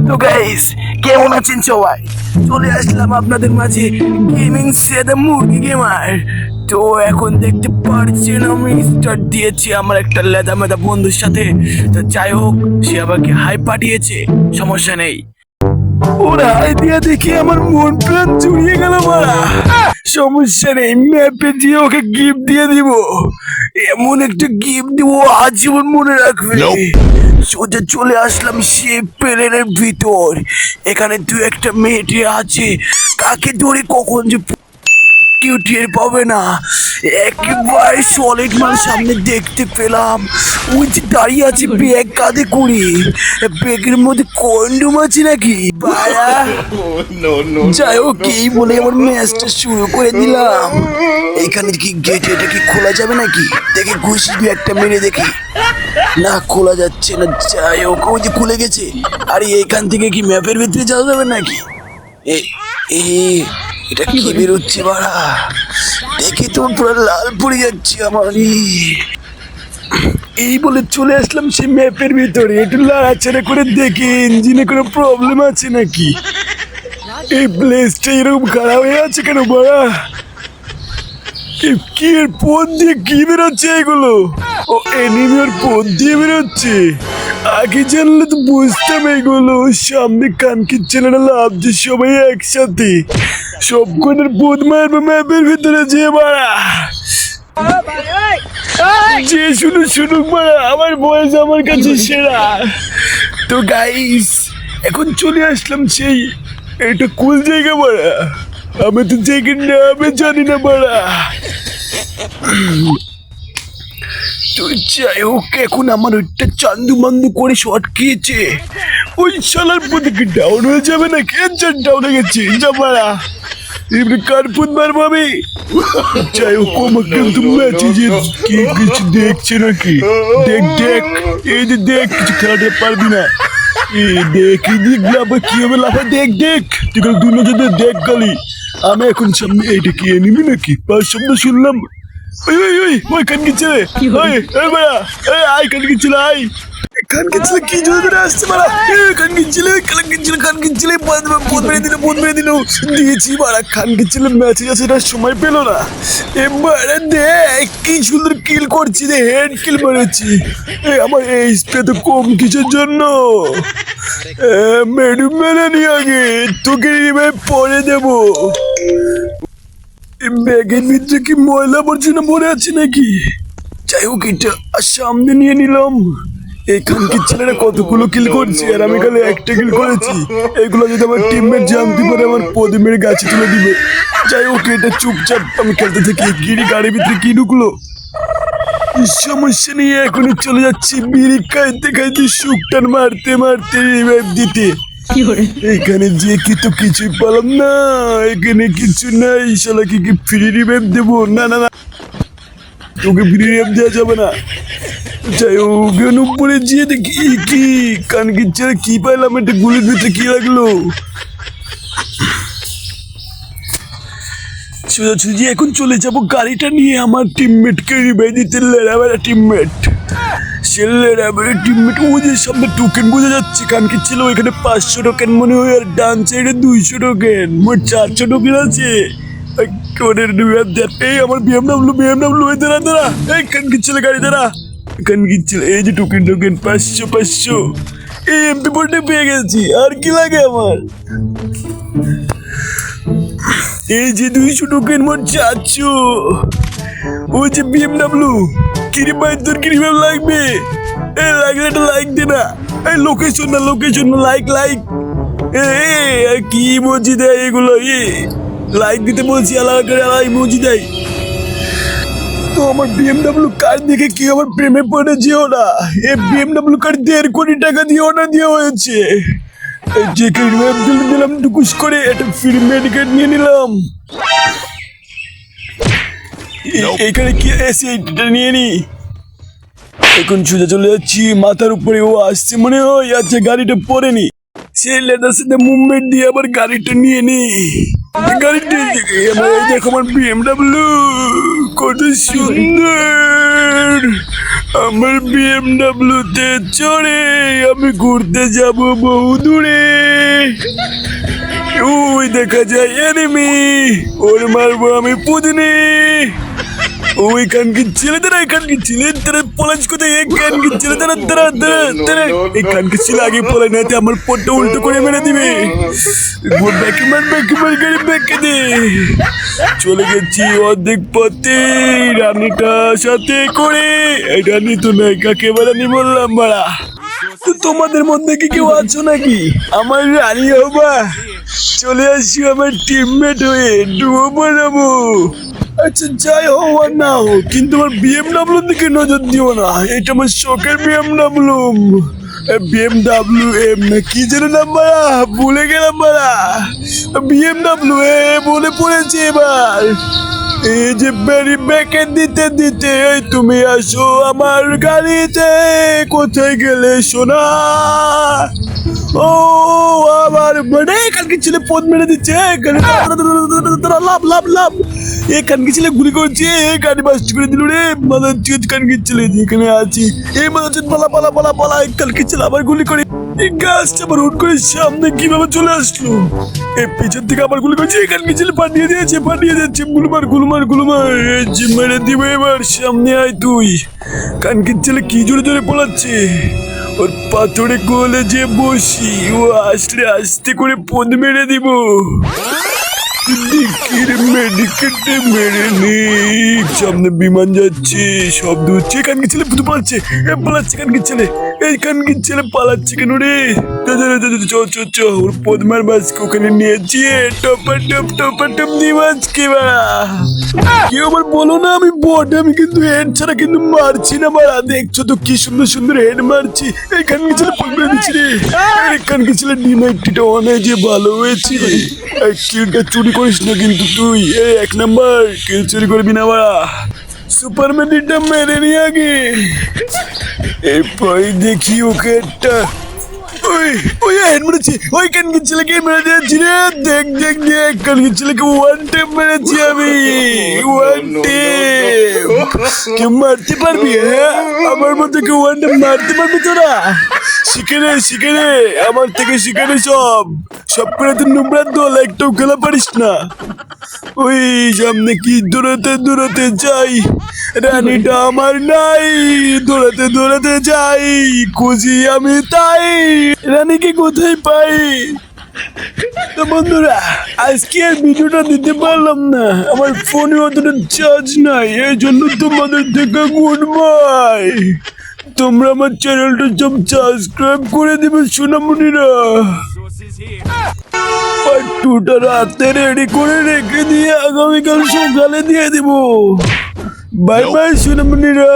তো গাইস, কেমন আছেন সবাই? চলে আসলাম আপনাদের মাঝে গেমিং সেদা মুরগি গেমার। তো এখন দেখতে পারছেন আমি স্টার্ট দিয়েছি আমার একটা লেদা মেদা বন্ধুর সাথে। তো যাই হোক, সে আমাকে হাই পাঠিয়েছে, সমস্যা নেই। ওরা হাই দিয়ে দেখি আমার মন প্রাণ জুড়িয়ে গেল মারা। সমস্যা নেই, ম্যাপে দিয়ে ওকে গিফট দিয়ে দিব। এমন একটা গিফট দিব আজীবন মনে রাখবে। সোজা চলে আসলাম সে প্লেনের ভিতর। এখানে দু একটা মেয়েটি আছে, কাকে ধরে কখন যে কেউ টের পাবে না। একেবারে সলিড মাল সামনে দেখতে পেলাম। ওই যে দাঁড়িয়ে আছে ব্যাগ কাঁধে করে, ব্যাগের মধ্যে কন্ডম আছে নাকি বাড়া। যাই হোক, এই বলে আমার ম্যাচটা শুরু করে দিলাম। এখানে কি গেট, এটা কি খোলা যাবে নাকি? দেখি ঘুষি দিয়ে একটা মেরে দেখি। না, খোলা যাচ্ছে না। যাই হোক, ওই যে খুলে গেছে। আরে এইখান থেকে কি ম্যাপের ভিতরে যাওয়া যাবে নাকি? এটা কি বেরোচ্ছে বাড়া, দেখি তো পুরো লাল পড়ে যাচ্ছে আমার। এই বলে চলে আসলাম সে ম্যাপের ভিতরে। একটু লাড়াচাড়া করে দেখি ইঞ্জিনে কোনো প্রবলেম আছে নাকি। এই প্লেসটা এরকম খারাপ হয়ে আছে কেন বাড়া? কি এর পথ দিয়ে কি বেরোচ্ছে এগুলো? ও এনিমির পথ দিয়ে বেরোচ্ছে। আগে জানলে তো বুঝতাম এগুলো। সামনে কানকির ছেলেরা লাভছে সবাই একসাথে। সব কটার পথ মারবে ম্যাপের ভিতরে যে বাড়া। যে শুনুক বাড়া, আমার বয়স আমার কাছে সেরা। তো গাইস, এখন চলে আসলাম সেই, এটা কোন জায়গা বাড়া? আমি তো জায়গার নামে জানি না বাড়া। তো যাই হোক, এখন আমার ওইটা চান্দু মান্দু করে শর্ট খেয়েছে। ওই শালার পথে কি ডাউন হয়ে যাবে না? কে ডাউন হয়ে গেছে যা বাড়া। এবারে কার ফুট মারবো আমি? যাই হোক, আমাকে কিন্তু ম্যাচে যে কি কিছু দেখছে নাকি? দেখ এই যে দেখ, কিছু খেলাতে পারবি না। দেখি লাফা কি হবে, লাফা দেখ তুই কাল দু নজর দেখ গালি। আমি এখন সামনে, এইটা কি এনিমি নাকি? পাঁচ শব্দ শুনলাম। ওই কানকি ছেলে, আই কানকি ছেলে, আই কানকি ছেলে কি জোরে ধরে আসছে মারা। কানকি ছেলে বোধ মেরে দিল দিয়েছি মারা। কানকি ছেলে ম্যাচে যাচ্ছে, এটা সময় পেলো না। এবারে দেখ কি সুন্দর কিল করছি রে, হেড কিল মেরেছি। আমার এই স্প্রে তো কম কিছুর জন্য। মেডু মেরে নি আগে, তোকে পরে দেবো। ব্যাগের ভিতরে কি ময়লা আবর্জনা ভরে আছে নাকি? যাই হোক, এটা সামনে নিয়ে নিলাম। এখানকার ছেলেরা কতগুলো কিল করছে আর আমি খালি একটা কিল করেছি। এগুলো যদি আমার টিমমেট জানতে পারে, আমার পদে মেরে গাছে তুলে দিবে। যাই হোক, এটা চুপচাপ আমি খেলতে থাকি। গাড়ির ভিতরে কি ঢুকলো? সমস্যা নিয়ে এখনই চলে যাচ্ছি বিড়ি খাইতে শুকটান মারতে রিভাইভ দিতে। এখানে যে কি তো কিছুই পেলাম না। এখানে কিছু নাই। শালাকে কি ফ্রি রিভাইভ দেবো? না, তোকে ফ্রি রিভাইভ দেওয়া যাবে না। যাই হোক, উপরে যেয়ে দেখি কি কানকির ছেলে কি পাইলাম। একটা গুলির ভিতরে কি লাগলো? সোজাসুজি এখন চলে যাবো গাড়িটা নিয়ে আমার টিমমেটকে রিভাইভ দিতে। লেরাবেলা টিমমেট, ওদের সামনে টোকেন বোঝা যাচ্ছে। কানকির ছিল ওইখানে 500 টোকেন মনে হয়, আর ডান সাইডে 200 টোকেন, মোট 400 টোকেন আছে। এই আমার বিএমডাব্লিউ দাঁড়া। এই কানকির ছেলে গাড়ি দাঁড়া। কানকির ছেলে এই যে টোকেন 500 এই MP40 পেয়ে গেছি। আর কি লাগে আমার? এই যে 200 টোকেন, মোট 400। ওই যে বিএমডাব্লিউ, কিরে ভাই তোর কি রিভাইভ লাগবে? লাগলে একটা লাইক দে না। এই লোকেশন না লাইক। কি ইমোজি দেয় এগুলো? লাইক দিতে বলছি, আলাদা করে ইমোজি দেয়। তো আমার বিএমডাব্লিউ কার দেখে কি আমার প্রেমে পড়ে যেও না। এই বিএমডাব্লিউ কার 1.5 কোটি টাকা দিয়ে অর্ডার দেওয়া হয়েছে। যে রিভাইভ দিলাম টুকুস করে, একটা ফ্রি মেডিকেট নিয়ে নিলাম। এখানে কি এসে এটা নিয়ে নি। এখন সোজা চলে যাচ্ছি মাথার উপরে। ও আসছে মনে হয়, আচ্ছা গাড়িটা পরে নি। সে লেদার সাথে মুভমেন্ট দিয়ে আবার গাড়িটা নিয়ে নি। গাড়িটি আমার এই দেখো আমার BMW কত সুন্দর। আমার BMW তে চড়ে আমি ঘুরতে যাব বহু দূরে। ওই দেখা যায় এনিমি, ওর মারবো আমি পুদিনে। ওই কানকির ছেলে তারা, কানকির ছেলে তারা পলাশ কোথায়? কানকির ছেলে তারা তারা তারা তারা এই কানকির ছেলে আগে পলাই না, আমার পটটা উল্টো করে মেরে দিবে। ব্যাকে মার গাড়ি ব্যাকে দে। চলে গেছি অর্ধেক পথে রানীটা সাথে করে। এই রানী তো নাই, কাকে বাড়ানি বললাম বাড়া। তোমাদের মধ্যে কি কেউ আছো নাকি আমার রানী হবা? চলে আসি আমার টিমমেট হয়ে, ডুবো বানাবো। আচ্ছা যাই হোক আর না হোক, কিন্তু আমার BMW দিকে নজর দিও না, এটা আমার শখের BMW M না কি যেন নাম বাড়া, ভুলে গেলাম বাড়া। BMW বলে পড়েছে এবার। এই যে ব্যারি ব্যাকে দিতে দিতে তুমি আসো আমার গাড়িতে। কোথায় গেলে সোনা? ও আবার মানে কালকে ছেলে পথ মেরে দিচ্ছে। লাভ লাভ লাভ, এ কানকি ছেলে গুলি করছে, গাড়ি বাস্ট করে দিল রে। মাদার চুত কানকি ছেলে যেখানে আছি, এই মাদার চুত পালা পালা পালা পালা। কালকে ছেলে আবার গুলি করে, এই গাছটা আবার হুট করে সামনে কিভাবে চলে আসলো? এই পিছন থেকে আবার গুলি করছে, এই কানকি ছেলে পাঠিয়ে দিয়েছে, পাঠিয়ে দিয়েছে। গুলমার গুলমার গুলমার, মেরে দিবে এবার। সামনে আয় তুই। কানকির ছেলে কি জোরে জোরে পলাচ্ছে। ওর পাথরে গোলে যে বসি, ও আসলে আস্তে করে পদ মেরে দিব। মেডিকেটে মেরে নি। সামনে বিমান যাচ্ছে, শব্দ হচ্ছে। কানকি ছেলে ভূত পালাচ্ছে, পালাচ্ছে কানকি ছেলে। এই কানকি ছেলে পালাচ্ছে কেন রে? চ ওর পদ্মার মাছকে ওখানে নিয়েছি। টপা টপ দিয়ে মাছকে বাড়া। কেউ আবার বলো না আমি বট, আমি কিন্তু হেড ছাড়া কিন্তু মারছি না বাড়া। দেখছো তো কি সুন্দর সুন্দর হেড মারছি। এই কানকি ছেলে পড়বে দিচ্ছি রে। এই কানকি ছেলে ডিমাইটিটা অনেক যে ভালো হয়েছে। কিলটা চুরি করিস না কিন্তু তুই, এই 1 নাম্বার কিল চুরি করবি না বাড়া। সুপারম্যানটা মেরে নি আগে। এরপর দেখি ওকে একটা ওই হেড মেরেছি। ওই কানকির ছেলেকে মেরে দিয়েছি রে। দেখ দেখ দেখ, কানকির ছেলেকে 1 টেপ মেরেছি আমি। 1 টেপ কেউ মারতে পারবি? হ্যাঁ, আমার মতো কেউ 1 টেপ মারতে পারবি তোরা? শিখে রে আমার থেকে, শিখে রে সব করে তুই নোংরার দল, একটাও খেলা পারিস না। ওই সামনে কি দৌড়াতে যাই, রানীটা আমার নাই। দৌড়াতে যাই, খুঁজি আমি তাই। রানীকে কোথায় পাই? তো বন্ধুরা, আজকে আর ভিডিওটা দিতে পারলাম না, আমার ফোনে অতটা চার্জ নাই, এই জন্য তোমাদের থেকে গুড বাই। তোমরা আমার চ্যানেলটা সব সাবস্ক্রাইব করে দিবে সোনামণিরা। পার্ট 2টা রাতে রেডি করে রেখে দিয়ে আগামীকাল সকালে দিয়ে দেবো। বাই বাই সোনামণিরা।